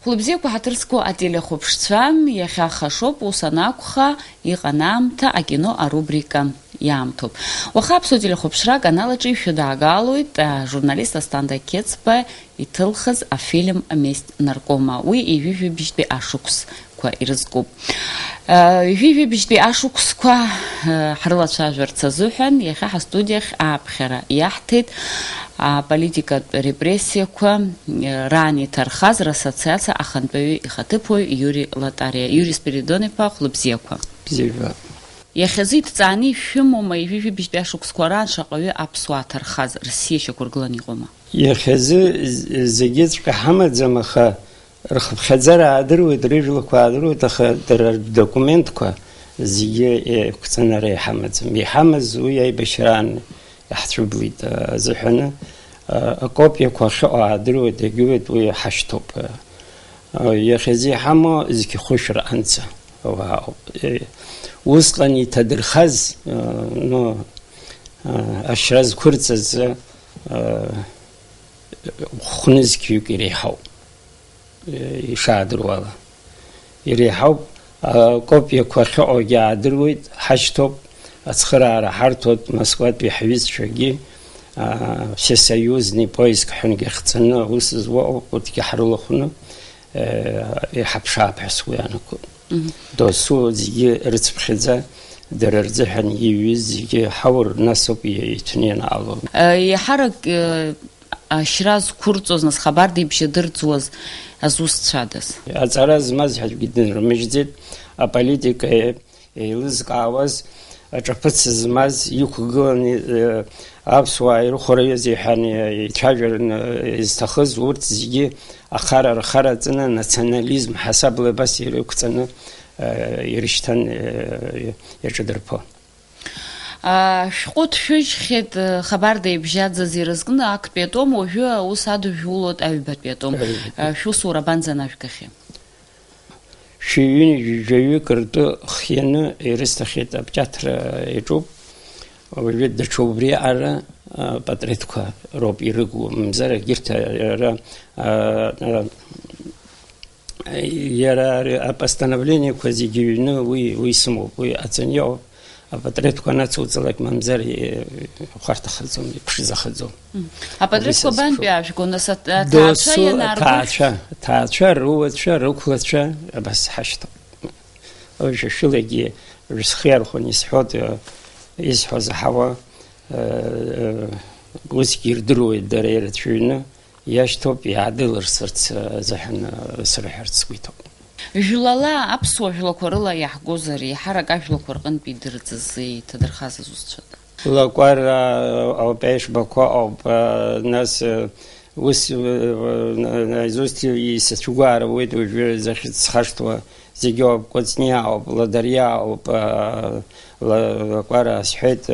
Хәлбзиақәа ҳаҭырсқәо ателехәаԥшцәа иахьа хашоуп ус анакәха иҟан аамҭа акино арубрика иаамҭоуп. Уаха аԥсуа телехәаԥшра аканалаҿы ишәыдаагалоит ажурналист Асҭанда Қьецба иҭылхыз афильм Месть наркома. Уи ижәижәабжьтәи ашықәсқәа ирызкуп. Ижәижәабжьтәи ашықәсқәа ҳрылацәажәарц азыҳәан иахьа ҳастудиахь ааԥхьара иаҳҭеит аполитикатә репрессиақәа раан иҭархаз рассоциациа ахантәаҩы ихаҭыԥуаҩ Иури Латариа. Иури Спиридон-иԥа, хәлыбзиақәа. Бзиақәа. Иахьазы иҭҵааны ишәымоума ижәижәабжьтәи ашықәсқәа раан шаҟаҩы аԥсуаа ҭархаз Россиа шьақәыргыланы иҟоума? Иахьазы зегьыҵәҟьа ҳамаӡам, аха рхыԥхьаӡара аадыруеит, рыжәлақәа аадыруеит, аха дара рдокументқәа зегьы еиқәҵанара иҳамаӡам. Иҳамаз уи аибашьраан иаҳцәыблит азыҳәаны акопиақәа ахьыҟоу аадыруеит, егьуеит, уи ҳашьҭоуп. Иахьазы иҳамоу зқьхәышәра анца. Усҟан иҭадырхаз ашьра зқәырҵаз хәнызқьҩык иреиҳауп. Ишаадыруала иреиҳауп, акопиақәа ахьыҟоугьы аадыруеит, ҳашьҭоуп, ацхыраара ҳарҭоит, Москватәи ҳҩызцәагьы всесоюзный поиск ҳәангьы хҵаны аус зуоуп, урҭгьы ҳрылахәны иҳаԥшаап ҳәа сгәы иаанагоит. Досу зегьы рыцԥхьаӡа дара рзыҳәан иҩыз зегьы ҳаур насоуп иҭәны ианаало. Иаҳарак ашьра зқәырҵоз, нас хабарда ибжьадырӡуаз азусҭцәадаз? Аҵара змаз ҳәагьы дынрымыжьӡеит, аполитика еилызкаауаз, аҿаԥыц змаз, иқәгыланы аԥсуаа ирыхәараҩыз иҳәан ицәажәараны изҭахыз урҭ зегьы ахара рхараҵаны национализм ҳасабла абас ирықәҵаны ирышьҭан иаҿадырԥо. Шәҟәы ҭшәыжьхьеит хабарда ибжьаӡаз ирызкны актәи атом, уажәы аус адыжәулоит аҩбатәи атом. Шәусура банӡанажәгахьеи? Шәҩык ртәы хианы ирысҭахьеит, апатиатр иаҿуп. Уажәы даҽа убри аҟара патреҭқәа роуп ирыгу, мамзар егьырҭ иара апостановлениақәа зегьы ҩны уи сымоуп, уи аҵаниоуп. Апатреҭқәа нацуҵалак мамзар хәарҭахаӡом, иԥшӡахаӡом. Апатреҭқәа бантәи аажәго, нас аҭаацәа ианаарго? Ҭаацәа, руацәа, рықәлацәа абас ҳашьҭоуп. Шәылагьы схы иархәаны исҳәоз аҳауа усгьы ирдыруеит дара ирацәаҩны, иашьҭоуп, иаадәылырсырц азыҳәан срыҳәарц сгәы иҭоуп. Жәлала аԥсуа жәлақәа рыла иаҳгозар, иаҳарак ажәлақәа рҟынтә идырӡыз иҭадырхаз азусҭцәада? Лакәара ауп, аишбақәа ауп, нас ус наизусть исацәгәы аарауеит, уажәы захьыӡхашҭуа зегьы ауп, Кәыҵниа ауп, Ладариа ауп, лакәара сҳәеит,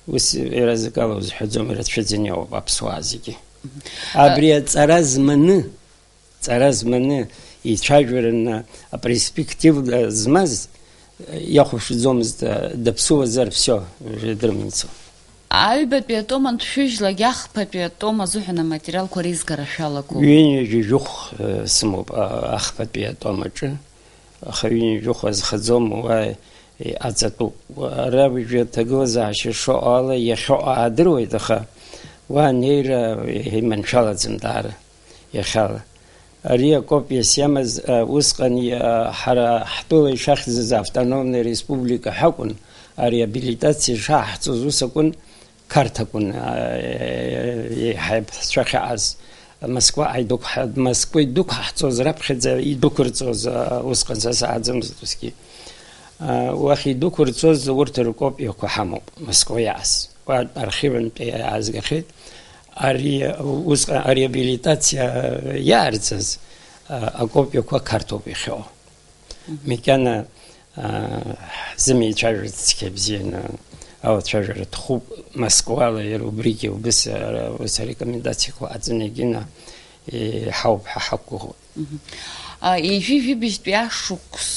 ус иразикала узҳәаӡом, ирацәаӡаны ауп аԥсуаа зегьы. Абри аҵара зманы ицәажәараны аперспектива змаз иахәаԥшӡомызт, даԥсуазар всё дрымицо. Аҩбатәи атом анҭшәыжьлак ахԥатәи атом азыҳәан аматериалқәа реизгара шәалагоуп? Ҩынҩажәижәыхә сымоуп ахԥатәи атом аҿы, аха ҩынҩажәыхә азхаӡом, уа аҵатәуп. Ара уажәы аҭагылазаашьа шыҟоу ала иахьыҟоу аадыруеит, аха уа анеира иманшәалаӡам даара иахьала. Ари акопиас иамаз усҟан ҳара ҳтәыла ишахьӡыз автономная республика ҳакәын, ареабилитациа шааҳҵоз ус акәын, қарҭ акәын ҳцәахьааз. Москва идәықәҳҵоз, раԥхьаӡа идәықәырҵоз усҟан са сааӡамызт усгьы. Уахь идәықәырҵоз урҭ ркопиақәа ҳамоуп, Москва иааз. Архивантәи аазгахьеит. Усҟан ареабилитациа иаарҵаз акопиақәа қарҭоуп иахьыҟоу. Микьана зымеицәажәарц цқьа бзианы алацәажәара ҭахуп, Москвала иара убригьы ус арекомендациақәа аҵаны егьины иҳауп ҳәа ҳақәгәыӷуеит. Ижәижәабжьтәи ашықәс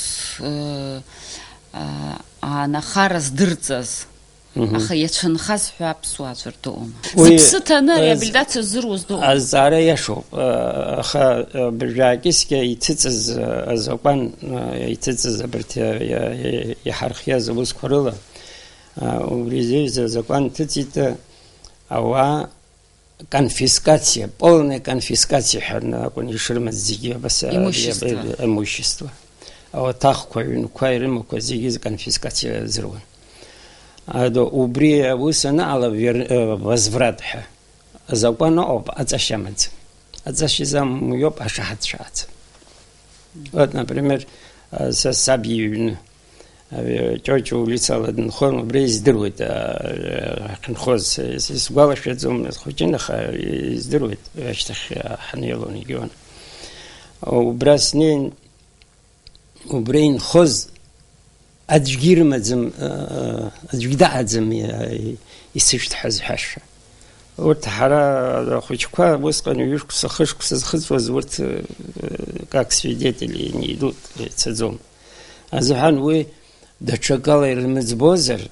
анахара здырҵаз Аха иацәынхаз ҳәа аԥсуааӡәыр дыҟоума? Зыԥсыҭаны реабилитациа зыруз дыҟоума? Азҵаара иашоуп, аха быржәаакьысгьы иҭыҵыз азакәан, иҭыҵыз абарҭ иҳархиаз аусқәа рыла, убри изеиԥш азакәан ҭыҵит ауаа конфискациа, полная конфискациа ҳәа акәын ишрымаз зегьы имущество. Ауаҭахқәа, аҩнқәа ирымақәа зегьы конфискациа зыруан. Убри аус анаала возврат ҳәа азакәан ыҟоуп аҵашьа амаӡам. Аҵашьа изамуиоуп ашаҳаҭшааӡа. Вот, например, са саб иҩны Ҷоҷо улицала дынхон, убри издыруеит ҳахьынхоз, исгәалашәаӡом хәыҷын, аха издыруеит ашьҭахь ҳанеилон егьиуан. Убра снеин, убри инхоз аӡәгьы ирымаӡам, аӡәгьы даҟаӡам исышәҭҳәаз ҳәашьа. Урҭ ҳара ахәыҷқәа усҟан ҩышықәса, хышықәса зхыҵуаз урҭ как свидетели не идут, ицаӡом. Азыҳәан уи даҽакала ирмыӡбозар,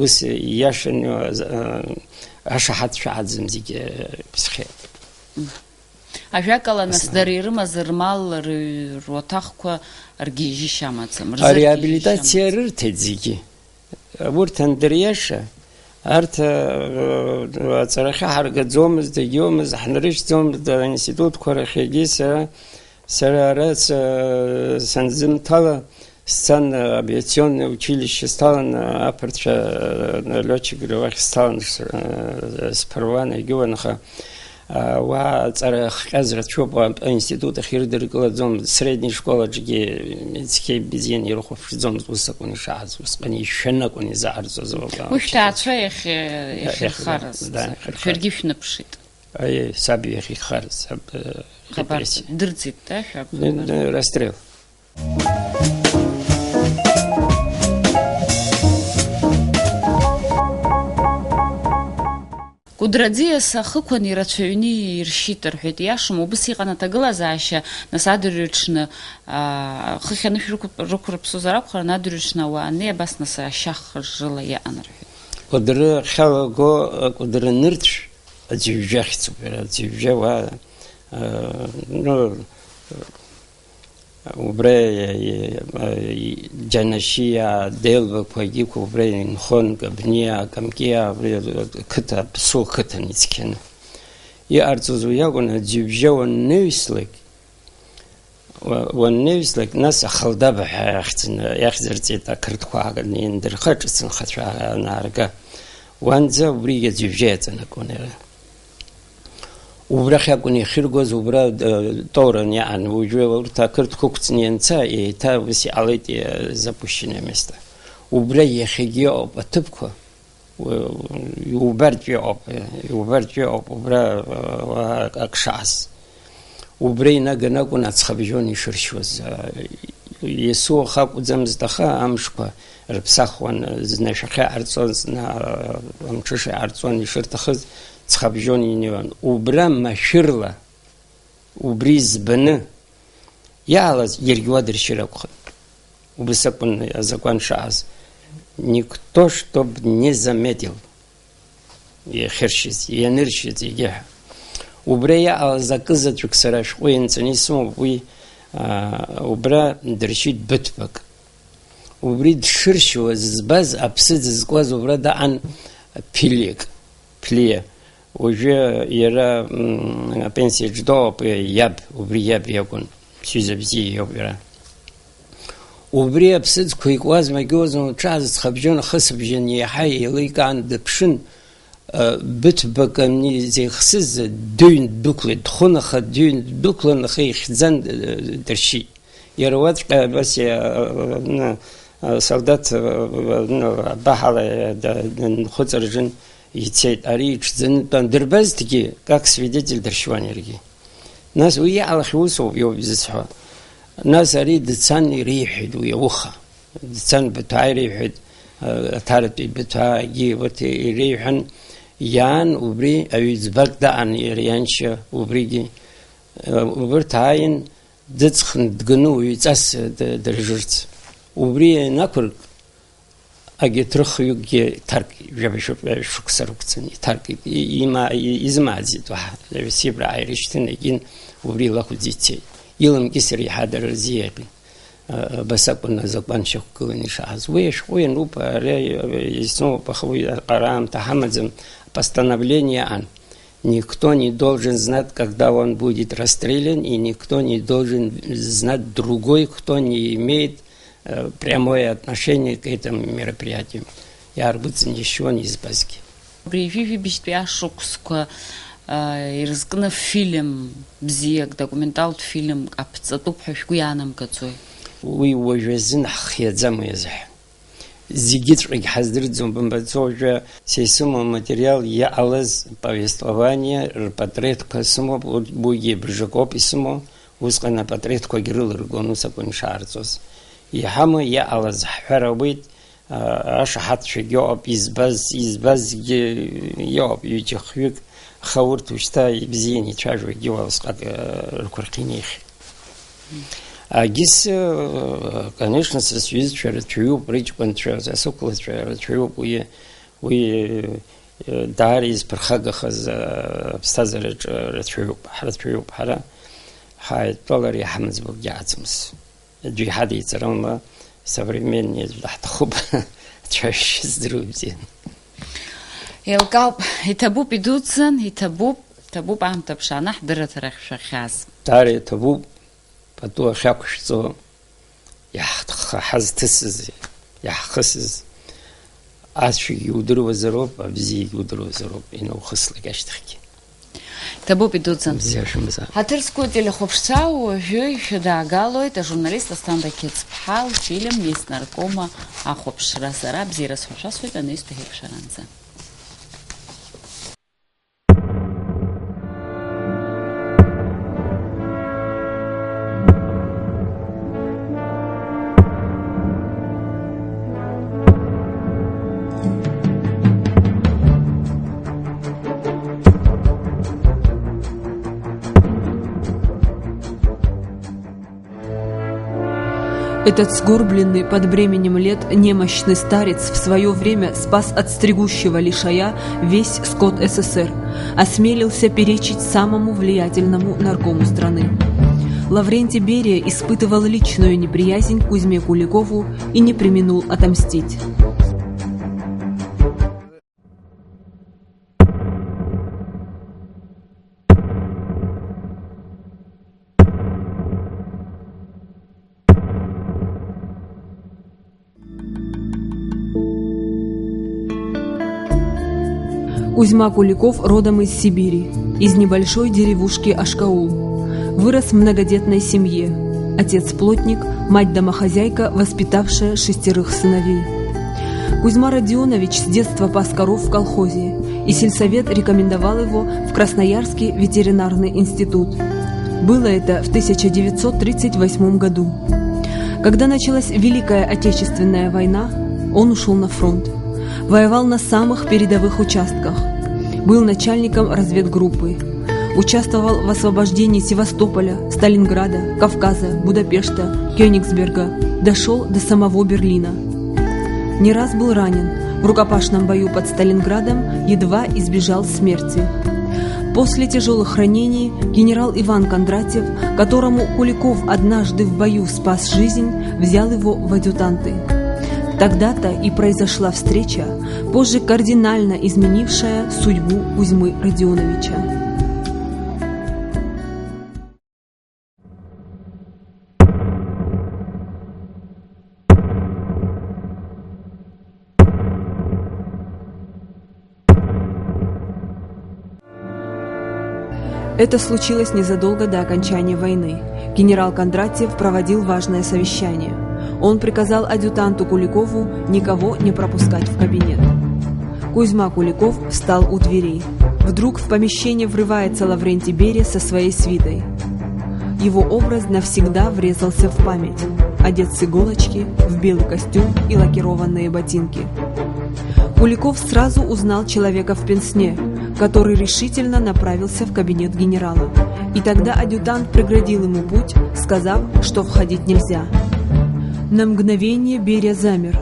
ус ииашаны ашаҳаҭшәааӡам зегьы ԥсхьеит. Ажәакала, нас дара ирымаз рмал, руаҭахқәа ргьежьышьа амаӡам. Ареабилитациа рырҭеит зегьы. Урҭ андыриаша, арҭ аҵарахьы ҳаргаӡомызт, егьиомызт, ҳнарышьҭӡомызт аинститутқәа рахьгьы сара ара санзымҭала, сцан авиационное училище сталин, апырцәа летчик уахь сталин сԥыруан, егьиуан, аха уаа аҵара хҟьаз рацәоуп, аинститут ахь ирыдыркылаӡомызт, средние школаҿгьы цқьа бзианы ирыхәаԥшӡомызт, ус акәын ишааз, усҟан ишәаны акәын изааирҵоз. Уи шәҭаацәа иахьирхараз, шәаргьы шәныԥшит. Саб иахьирхараз, саб репрессии. Дырӡит, шәаб? Расстрел. Кәыдраӡиас ахықәан ирацәаҩны иршьит рҳәеит. Иашам, убыс иҟан аҭагылазаашьа, нас адырҩаҽны хыхь анышә рықәырԥсозар акәхарын, адырҩаҽны ауаа неи, абас нас ашьах рыла иаҟан рҳәеит. Кәыдры хьалаго, кәыдры нырцә аӡҩжәа ахьӡуп, аӡҩжәа уаа убра џьанашьиа, деилвақәагьы убра инхон, Габниа, Камкиа, қыҭа, ԥсуа қыҭан ицқьаны. Иҟарҵоз уи акәын, аӡҩбжьа уаннеҩслак, нас ахалдаба ҳәа иахьӡырҵеит ақырҭқәа индырха, ҿыцынхацәа анаарга. Уанӡа убригьы аӡҩбжьа иаҵанакуан иара. Убрахь акәын ихиргоз, убра тоуран иаан, уажәы урҭ ақырҭқәа ықәҵны ианца, еиҭа ус иҟалеит запущенное место. Убра иахьагьы ыҟоуп аҭыԥқәа, иубартә иҟоуп, убра ак шааз. Убра инаган акәын аҵхабжьон ишыршьуаз. Иесуах акәӡамызт, аха амшқәа рыԥсахуан, зны ашәахьы иҟарҵон, зны амҽыша иҟарҵон, ишырҭахыз ҵхабжьон инеиуан. Убра машәырла, убри збаны иаалаз иаргьы уадыршьыр акәхеит. Убас акәын азакәан шааз. Никто, чтоб не заметил иахьыршьыз, ианыршьыз егьиҳәа. Убра иаалаз акызаҵәык сара ашәҟәы ианҵаны исымоуп, уи убра дыршьит быҭәбак. Убри дшыршьуаз збаз, аԥсыӡ зкуаз убра даҟан ԥлиа. Уажәы иара апенсиаҿ дыҟоуп, иаб, убри иаб иакәын, ԥсҩыза бзиа иоуп иара. Убри аԥсыӡқәа икуаз магьозын, лҿааз ҵхабжьон, ахысыбжьан иаҳа еиликаан дыԥшын, быҭәбак зеихсыз дыҩн ддәықәлеит, дхон, аха дыҩн ддәықәлан, аха ихьӡан дыршьит. Иара уаҵәҟьа абас солдат баҳала данхәыҵаржын, ицеит, ари иҽӡаны дтәан, дырбазҭгьы, как свидетель дыршьуан иаргьы. Нас уи иаалахь усоуп иоуп изысҳәо. Нас ари дцан иреиҳәеит уи ауха. Дцан быҭәаа иреиҳәеит, аҭаратәи быҭәаагьы иреиҳәан, иаан убри аҩӡбак даҟан иара ианшьа убригьы. Убырҭ ааин дыҵхны дганы уаҩҵас дыржырц. Убри инақәырк, أجترخ يجي تركي جاب شو كسرقتني تركي إما إزما زيد واحد لبسيب رعيرش تنجين وبري الله خديتي يلهم كسري حدر زيادة بس أكون زبان شكل نشاز وين روبا يسمو بخوي قرام تحمزم постановление ан. Никто не должен знать, когда он будет расстрелян, и никто не должен знать другой, кто не имеет прямое отношение к этому мероприятию. Я арбуцин еще не избазки. Прививи бишпя шуксква ирзгна фильм бзиек документалт фильм апцатуп хушгуянам кацой. Уи вожезин хьедзам язах. Зигитрик хаздырд зумбамбацожа сейсумо материал я алаз повествование портрет касумо буги бржакописумо ускана портрет когирыл ргонуса коншарцос и хама я алаз харабит ашхат шигёб избаз ёб ючихвик хаурт ушта бзини чажу гёвас как ркуркиних Гис, конечно, со связи через чую причкан через сокол через чую уи дари из прхагаха за стазер чую пара хай толари хамзбуг яцмс джихади царама современные лахтхуб чаще здравия Елкап итабу идутсан итабу ам табшана хдырат рахшахаз дари табу Потом что я хазтысыз, я хысыз. Аши юдру зароб, а бзи юдру зароб, и на ухыслы гаштахки. Табу пидутсан. Зяшимза. Хатырску телехопшцау, жой да гало, это журналист Астанда Кецпхал, фильм есть наркома, а хопшра сара, бзи расхопша света не исто хепшаранца. Этот сгорбленный под бременем лет немощный старец в свое время спас от стригущего лишая весь скот СССР, осмелился перечить самому влиятельному наркому страны. Лаврентий Берия испытывал личную неприязнь к Кузьме Куликову и не преминул отомстить. Кузьма Куликов родом из Сибири, из небольшой деревушки Ашкаул. Вырос в многодетной семье. Отец плотник, мать домохозяйка, воспитавшая 6 сыновей. Кузьма Родионович с детства пас коров в колхозе, и сельсовет рекомендовал его в Красноярский ветеринарный институт. Было это в 1938 году. Когда началась Великая Отечественная война, он ушел на фронт. Воевал на самых передовых участках. Был начальником разведгруппы. Участвовал в освобождении Севастополя, Сталинграда, Кавказа, Будапешта, Кёнигсберга. Дошел до самого Берлина. Не раз был ранен. В рукопашном бою под Сталинградом едва избежал смерти. После тяжелых ранений генерал Иван Кондратьев, которому Куликов однажды в бою спас жизнь, взял его в адъютанты. Тогда-то и произошла встреча, позже кардинально изменившая судьбу Кузьмы Родионовича. Это случилось незадолго до окончания войны. Генерал Кондратьев проводил важное совещание. Он приказал адъютанту Куликову никого не пропускать в кабинет. Кузьма Куликов встал у дверей. Вдруг в помещение врывается Лаврентий Берия со своей свитой. Его образ навсегда врезался в память. Одет с иголочки, в белый костюм и лакированные ботинки. Куликов сразу узнал человека в пенсне, который решительно направился в кабинет генерала. И тогда адъютант преградил ему путь, сказав, что входить нельзя. На мгновение Берия замер.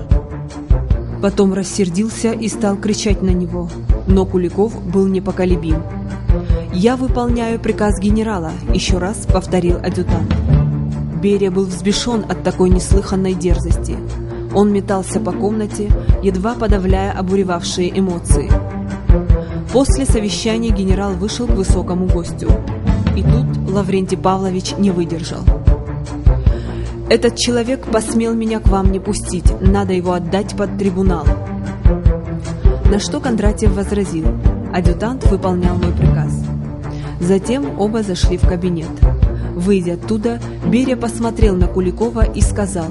Потом рассердился и стал кричать на него, но Куликов был непоколебим. «Я выполняю приказ генерала», — еще раз повторил адъютант. Берия был взбешен от такой неслыханной дерзости. Он метался по комнате, едва подавляя обуревавшие эмоции. После совещания генерал вышел к высокому гостю. И тут Лаврентий Павлович не выдержал. «Этот человек посмел меня к вам не пустить, надо его отдать под трибунал». На что Кондратьев возразил: «Адъютант выполнял мой приказ». Затем оба зашли в кабинет. Выйдя оттуда, Берия посмотрел на Куликова и сказал: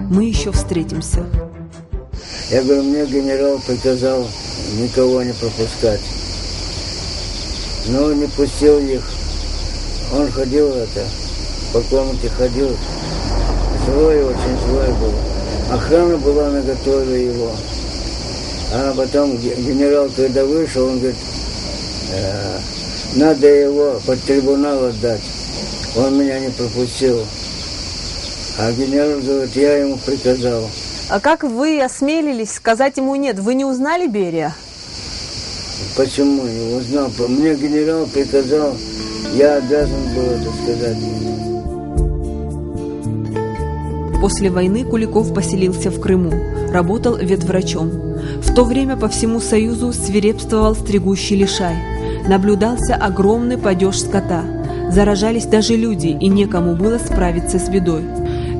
«Мы еще встретимся». Я говорю, мне генерал приказал никого не пропускать. Но не пустил их. Он ходил по комнате ходил. Злой, очень злой был. Охрана была наготове его. А потом генерал, когда вышел, он говорит, надо его под трибунал отдать. Он меня не пропустил. А генерал говорит, я ему приказал. А как вы осмелились сказать ему нет? Вы не узнали Берия? Почему не узнал? Мне генерал приказал, я обязан был это сказать. После войны Куликов поселился в Крыму, работал ветврачом. В то время по всему Союзу свирепствовал стригущий лишай. Наблюдался огромный падеж скота. Заражались даже люди, и некому было справиться с бедой.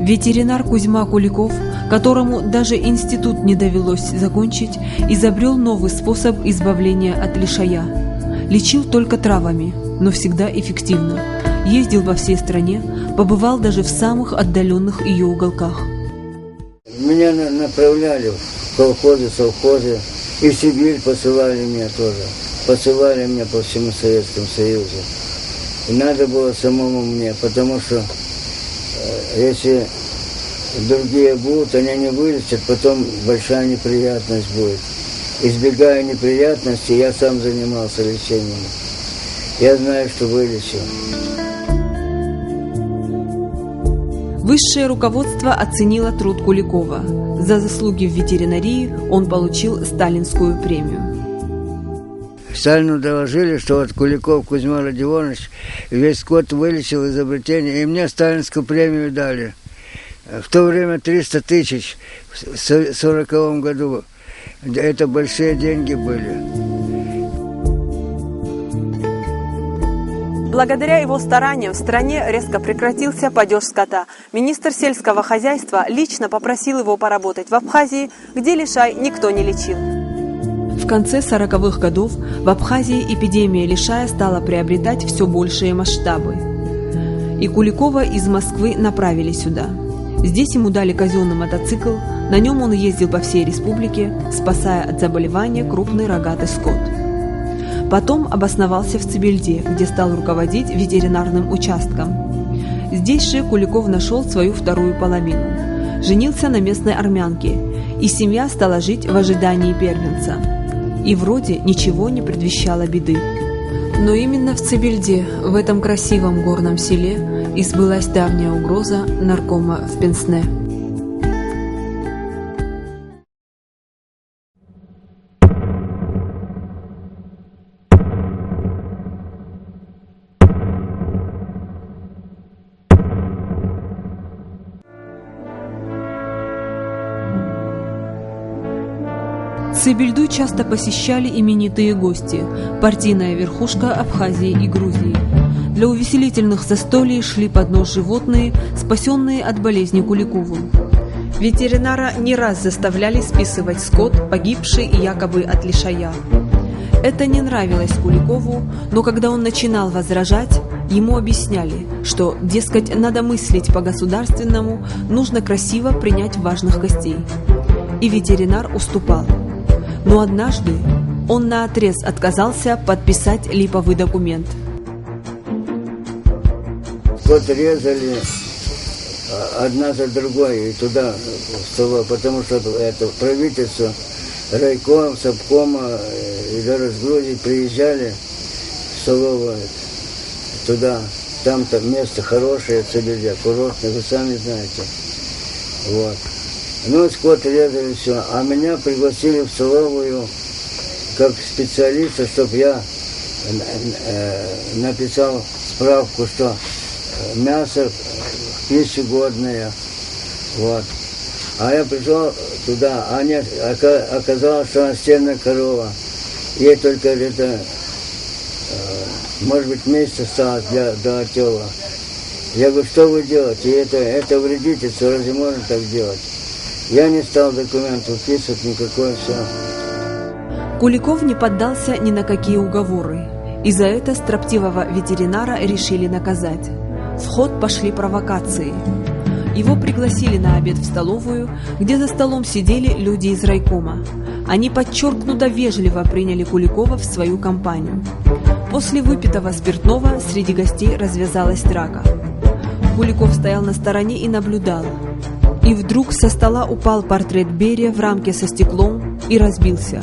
Ветеринар Кузьма Куликов, которому даже институт не довелось закончить, изобрел новый способ избавления от лишая. Лечил только травами, но всегда эффективно. Ездил по всей стране, побывал даже в самых отдаленных ее уголках. Меня направляли в колхозы, совхозы, и в Сибирь посылали меня тоже. Посылали меня по всему Советскому Союзу. И надо было самому мне, потому что если другие будут, они не вылечат, потом большая неприятность будет. Избегая неприятностей, я сам занимался лечением. Я знаю, что вылечу. Высшее руководство оценило труд Куликова. За заслуги в ветеринарии он получил сталинскую премию. Сталину доложили, что вот Куликов Кузьма Родионович весь скот вылечил изобретение, и мне сталинскую премию дали. В то время 300 тысяч в 1940 году. Это большие деньги были. Благодаря его стараниям в стране резко прекратился падеж скота. Министр сельского хозяйства лично попросил его поработать в Абхазии, где лишай никто не лечил. В конце 40-х годов в Абхазии эпидемия лишая стала приобретать все большие масштабы. И Куликова из Москвы направили сюда. Здесь ему дали казенный мотоцикл, на нем он ездил по всей республике, спасая от заболевания крупный рогатый скот. Потом обосновался в Цибельде, где стал руководить ветеринарным участком. Здесь же Куликов нашел свою вторую половину. Женился на местной армянке, и семья стала жить в ожидании первенца. И вроде ничего не предвещало беды. Но именно в Цибельде, в этом красивом горном селе, и сбылась давняя угроза наркома в Пенсне. Цибельду часто посещали именитые гости, партийная верхушка Абхазии и Грузии. Для увеселительных застолий шли под нос животные, спасенные от болезни Куликовым. Ветеринара не раз заставляли списывать скот, погибший якобы от лишая. Это не нравилось Куликову, но когда он начинал возражать, ему объясняли, что, дескать, надо мыслить по-государственному, нужно красиво принять важных гостей. И ветеринар уступал. Но однажды он наотрез отказался подписать липовый документ. Вот резали одна за другой и туда в село, потому что это правительство, райком, собкома и даже с Грузии приезжали в село туда. Там-то место хорошее, Цибельде, курортное, вы сами знаете. Вот. Ну, скот резали, все. А меня пригласили в столовую как специалиста, чтобы я написал справку, что мясо пищегодное. Вот. А я пришел туда, а нет, оказалось, что она стенная корова. Ей только где-то, может быть, месяц осталось до отела. Я говорю, что вы делаете? Это вредительство, разве можно так делать? Я не стал документов вписывать, никакое все. Куликов не поддался ни на какие уговоры, и за это строптивого ветеринара решили наказать. В ход пошли провокации. Его пригласили на обед в столовую, где за столом сидели люди из райкома. Они подчеркнуто вежливо приняли Куликова в свою компанию. После выпитого спиртного среди гостей развязалась драка. Куликов стоял на стороне и наблюдал. И вдруг со стола упал портрет Берия в рамке со стеклом и разбился.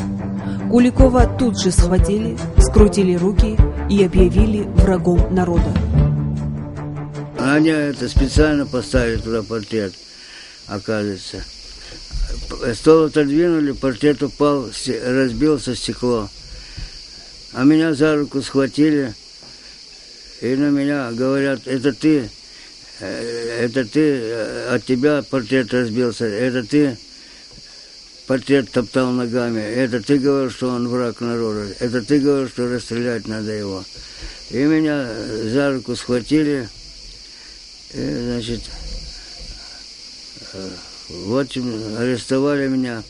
Куликова тут же схватили, скрутили руки и объявили врагом народа. Они это специально поставили туда портрет, оказывается. Стол отодвинули, портрет упал, разбился стекло. А меня за руку схватили и на меня говорят, это ты, от тебя портрет разбился, это ты портрет топтал ногами, это ты говорил, что он враг народа, это ты говорил, что расстрелять надо его. И меня за руку схватили, и, значит, в общем, арестовали меня.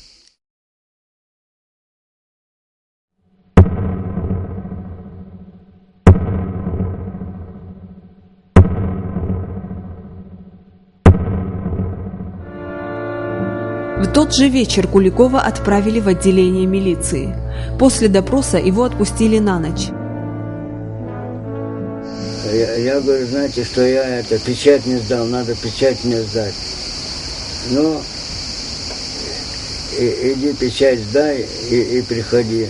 В тот же вечер Куликова отправили в отделение милиции. После допроса его отпустили на ночь. Я говорю, знаете, что я печать не сдал, надо печать мне сдать. Ну, иди печать сдай и приходи.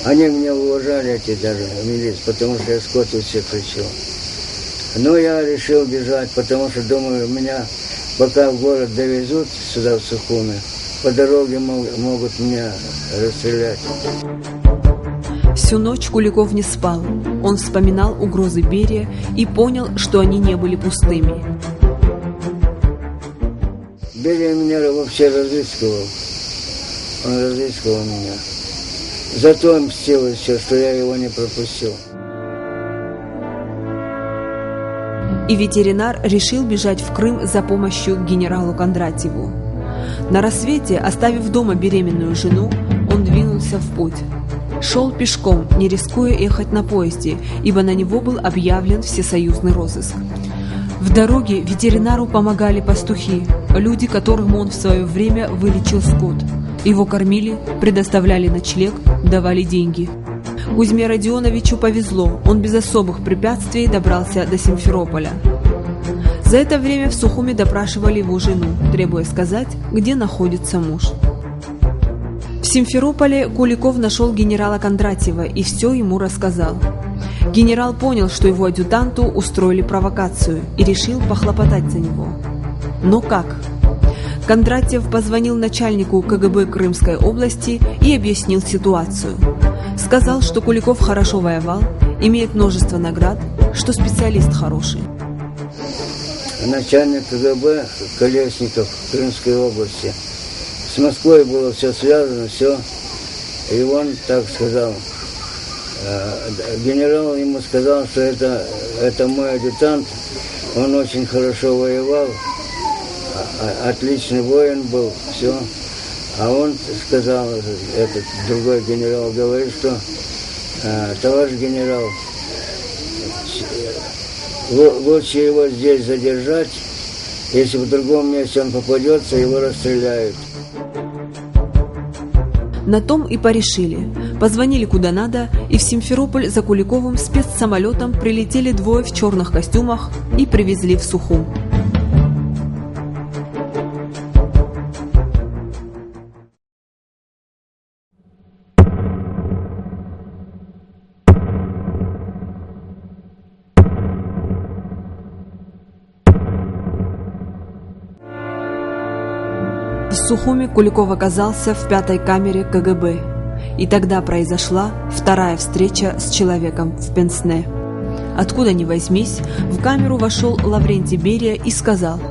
Они меня уважали, эти даже милиции, потому что я скоту все кричал. Но я решил бежать, потому что думаю, меня пока в город довезут сюда, в Сухуми, по дороге могут меня расстрелять. Всю ночь Куликов не спал. Он вспоминал угрозы Берия и понял, что они не были пустыми. Берия меня вообще разыскивал. Он разыскивал меня. Зато мстил еще, что я его не пропустил. И ветеринар решил бежать в Крым за помощью к генералу Кондратьеву. На рассвете, оставив дома беременную жену, он двинулся в путь. Шел пешком, не рискуя ехать на поезде, ибо на него был объявлен всесоюзный розыск. В дороге ветеринару помогали пастухи, люди, которым он в свое время вылечил скот. Его кормили, предоставляли ночлег, давали деньги. Кузьме Родионовичу повезло, он без особых препятствий добрался до Симферополя. За это время в Сухуми допрашивали его жену, требуя сказать, где находится муж. В Симферополе Куликов нашел генерала Кондратьева и все ему рассказал. Генерал понял, что его адъютанту устроили провокацию и решил похлопотать за него. Но как? Кондратьев позвонил начальнику КГБ Крымской области и объяснил ситуацию. Сказал, что Куликов хорошо воевал, имеет множество наград, что специалист хороший. Начальник КГБ Колесников Крымской области. С Москвой было все связано, все. И он так сказал. Генерал ему сказал, что это мой адъютант, он очень хорошо воевал, отличный воин был, все. А он сказал, этот другой генерал говорит, что товарищ генерал, лучше его здесь задержать, если в другом месте он попадется, его расстреляют. На том и порешили. Позвонили куда надо, и в Симферополь за Куликовым спецсамолетом прилетели двое в черных костюмах и привезли в Сухум. В В Сухуми Куликов оказался в 5-й камере КГБ. И тогда произошла вторая встреча с человеком в пенсне. Откуда ни возьмись, в камеру вошел Лаврентий Берия и сказал: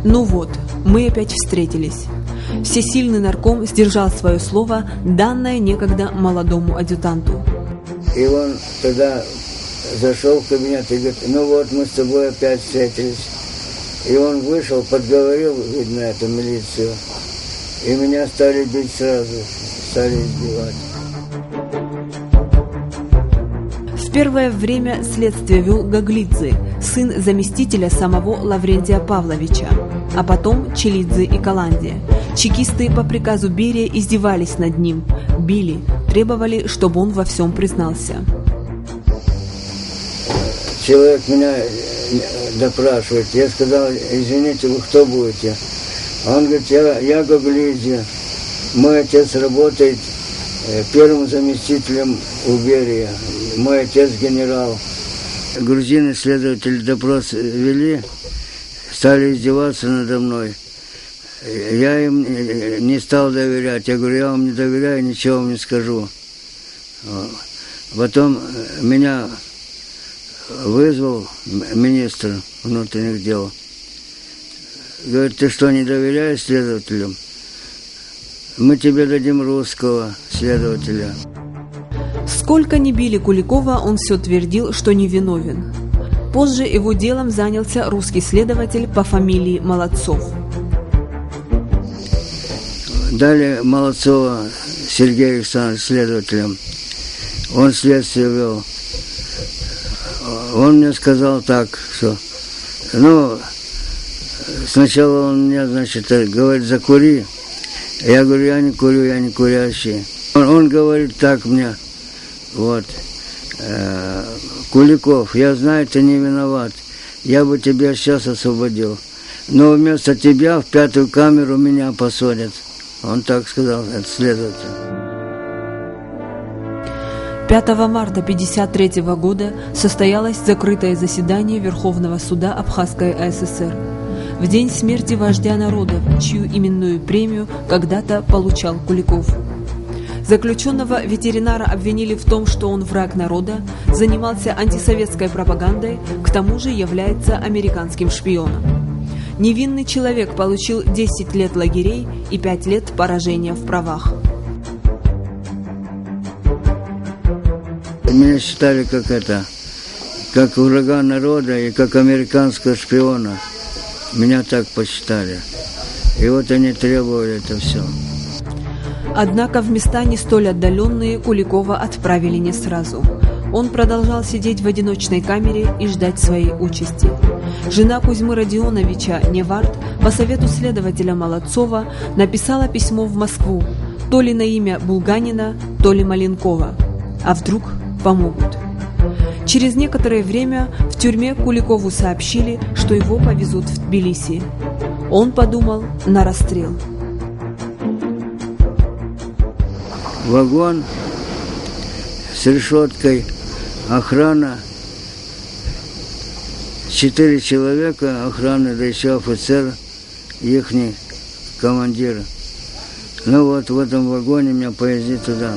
«Ну вот, мы опять встретились». Всесильный нарком сдержал свое слово, данное некогда молодому адъютанту. И он тогда зашел в кабинет и говорит: ну вот, мы с тобой опять встретились. И он вышел, подговорил, видно, эту милицию. И меня стали бить сразу, стали избивать. В первое время следствие вел Гаглидзе, сын заместителя самого Лаврентия Павловича, а потом Челидзе и Каланди. Чекисты по приказу Берия издевались над ним, били, требовали, чтобы он во всем признался. Человек меня допрашивает. Я сказал: извините, вы кто будете? Он говорит: я Гаглидзе. Мой отец работает первым заместителем у Берия. Мой отец генерал. Грузины следователи допрос вели, стали издеваться надо мной. Я им не стал доверять. Я говорю: я вам не доверяю, ничего вам не скажу. Потом меня вызвал министр внутренних дел. Говорит: ты что, не доверяешь следователям? Мы тебе дадим русского следователя. Сколько ни били Куликова, он все твердил, что невиновен. Позже его делом занялся русский следователь по фамилии Молодцов. Дали Молодцова Сергея Александровича следователем. Он следствие вел. Он мне сказал так, что, сначала он мне, говорит: закури. Я говорю: я не курю, я не курящий. Он говорит так мне: вот, Куликов, я знаю, ты не виноват. Я бы тебя сейчас освободил. Но вместо тебя в 5-ю камеру меня посадят. Он так сказал, этот следователь. 5 марта 1953 года состоялось закрытое заседание Верховного суда Абхазской АССР. В день смерти вождя народа, чью именную премию когда-то получал Куликов. Заключенного ветеринара обвинили в том, что он враг народа, занимался антисоветской пропагандой, к тому же является американским шпионом. Невинный человек получил 10 лет лагерей и 5 лет поражения в правах. Меня считали как врага народа и как американского шпиона. Меня так посчитали. И вот они требовали это все. Однако в места не столь отдаленные Куликова отправили не сразу. Он продолжал сидеть в одиночной камере и ждать своей участи. Жена Кузьмы Родионовича Невард по совету следователя Молодцова написала письмо в Москву, то ли на имя Булганина, то ли Маленкова. А вдруг помогут? Через некоторое время в тюрьме Куликову сообщили, что его повезут в Тбилиси. Он подумал на расстрел. Вагон с решеткой, охрана, 4 человека охраны, да еще офицер, ихний командир. Ну вот в этом вагоне меня повезли туда.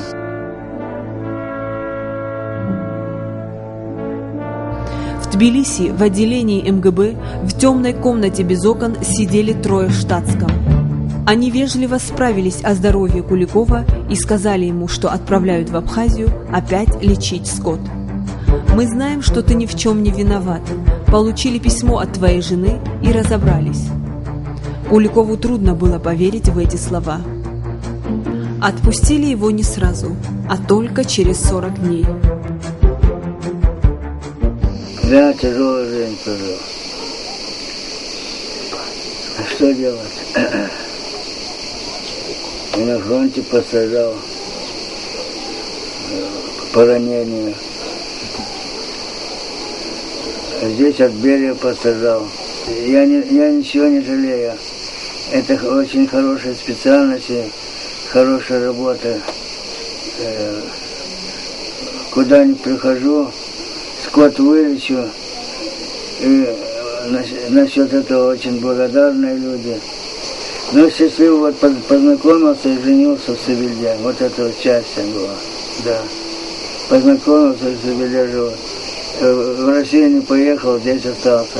В Тбилиси в отделении МГБ в темной комнате без окон сидели 3 в штатском. Они вежливо справились о здоровье Куликова и сказали ему, что отправляют в Абхазию опять лечить скот. «Мы знаем, что ты ни в чем не виноват. Получили письмо от твоей жены и разобрались». Куликову трудно было поверить в эти слова. Отпустили его не сразу, а только через 40 дней. Да, тяжелая жизнь тоже. А что делать? И на фронте пострадал по ранению. А здесь от Берия пострадал. Я ничего не жалею. Это очень хорошая специальность, хорошая работа. Куда ни прихожу, скот вылечу. И насчет этого очень благодарные люди. Но счастливо вот познакомился и женился в Сабельде. Вот это вот счастье было, да. Познакомился в Сабельде, жил. В Россию не поехал, здесь остался.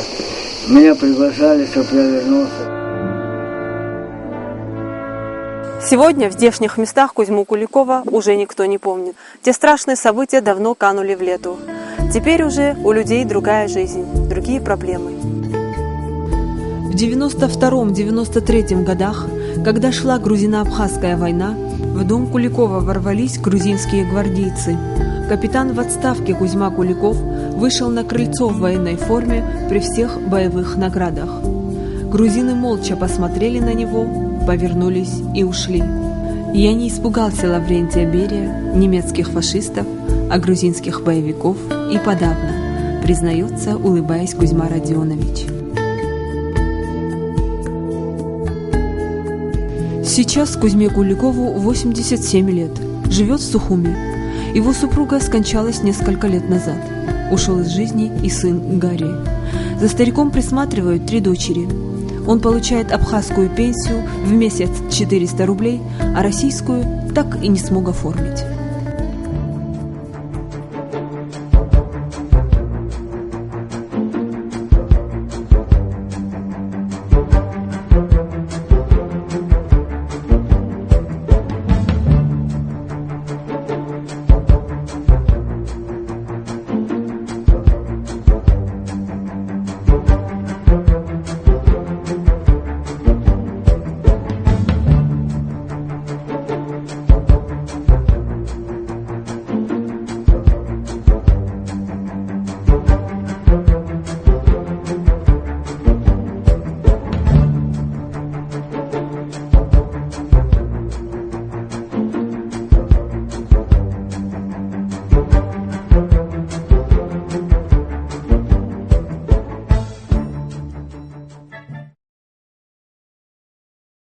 Меня приглашали, чтобы я вернулся. Сегодня в здешних местах Кузьму Куликова уже никто не помнит. Те страшные события давно канули в лету. Теперь уже у людей другая жизнь, другие проблемы. В 92-93 годах, когда шла грузино-абхазская война, в дом Куликова ворвались грузинские гвардейцы. Капитан в отставке Кузьма Куликов вышел на крыльцо в военной форме при всех боевых наградах. Грузины молча посмотрели на него, повернулись и ушли. Я не испугался Лаврентия Берия, немецких фашистов, а грузинских боевиков и подавно, признается, улыбаясь Кузьма Родионович. Сейчас Кузьме Куликову 87 лет, живет в Сухуми. Его супруга скончалась несколько лет назад. Ушел из жизни и сын Гарри. За стариком присматривают 3 дочери. Он получает абхазскую пенсию в месяц 400 рублей, а российскую так и не смог оформить.